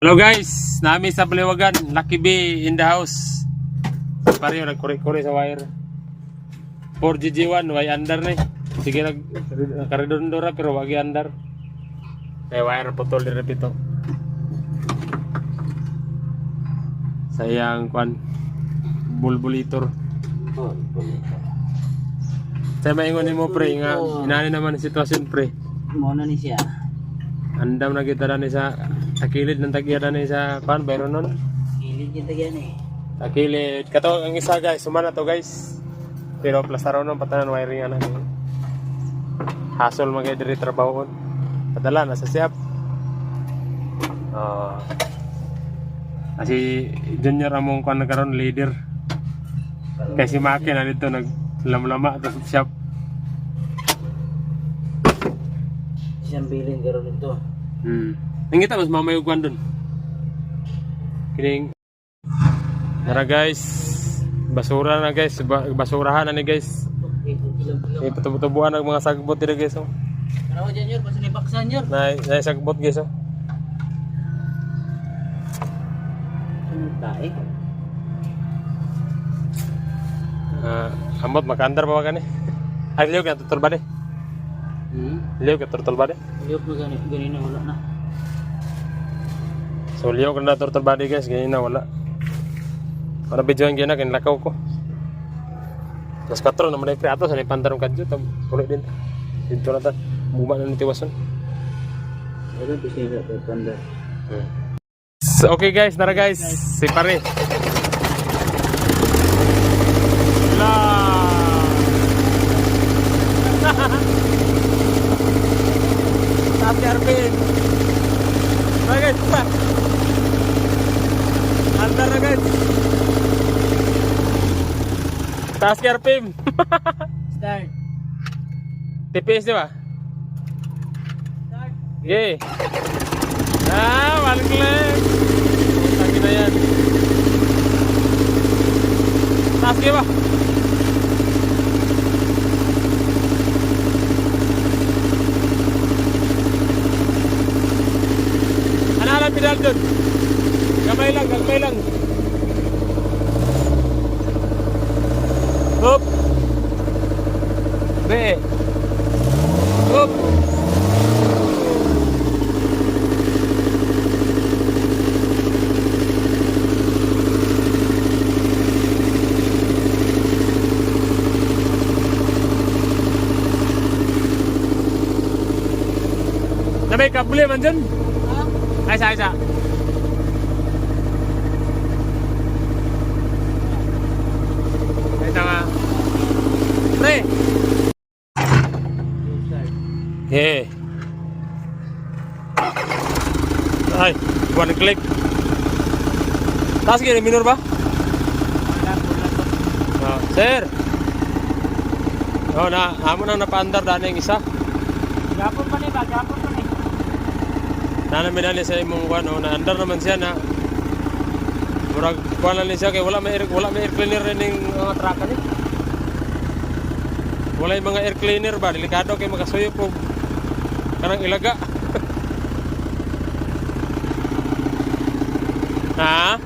Hello guys, nami sa Paliwagan, Lucky B in the house. Pareho nagkuri-kuri sa wire. 4GG1, way under ni. Sige nakaredondora pero wagi under. Kaya wire putol din repito. Sayang kwan bulbulitor. Saya maingon nimo pre nga inani naman ang sitwasyon pre. Mo na ni siya. Andam na kita dani sa kilid ng tagya dani sa pan bayron non. Kilid kita yan eh. Sa kilid kato ang isa guys, sumana to guys. Pero plastaro nang patanan wiring ana. Hasol magay diri trabahon. Padala na sa siap. Kasi junior among kan karon leader. Kasi makin na dito naglamlama to sa shop. Siyang bilin karon ito. Nangita mas mamay ug doon. Kining Nara guys, basura na guys, basurahan na ni guys. Tubuan ang mga sagbot dito guys. Oh. Karawa dyan yun, basta nipaksan yun. Na sagbot guys. Oh. Tae. Amot makandar pa gani. Ay liog na tutul ba de? Liog ka tutul ba de? Liog na ganina wala na. So liog na tutul ba de guys, ganina wala. Para videoan gina kin lakaw ko. Mas 4 naman ay priato sa pandarong kadyo tam kulit din. Dito na ta. Buma na ni tiwason. Pero bisa na tanda. So, okay guys, tara guys. Si pare. La. Tapi Arvin. Nah guys, antar na guys. Taas kay Arvin. Start. TPS di ba? Start. Okay. Balik lagi. Lagi na yan. Taas kayo ba? Ano alam pedal dun? Gamay lang. Hop. Be. Hop. May kabuli man dyan? Ay, isa. Ito nga. Pre! Okay. Ay, one click. Taas gini, minor ba? Sir! Oh, amo nang napaandar daan yung isa. Gapon pa ni. Namin sa imong kuan oh, na-under naman siya na murag kuan lang siya kay wala may air cleaner ning mga truck ni. Wala yung mga air cleaner ba delikado kay makasuyo po kanang ilaga. Ha?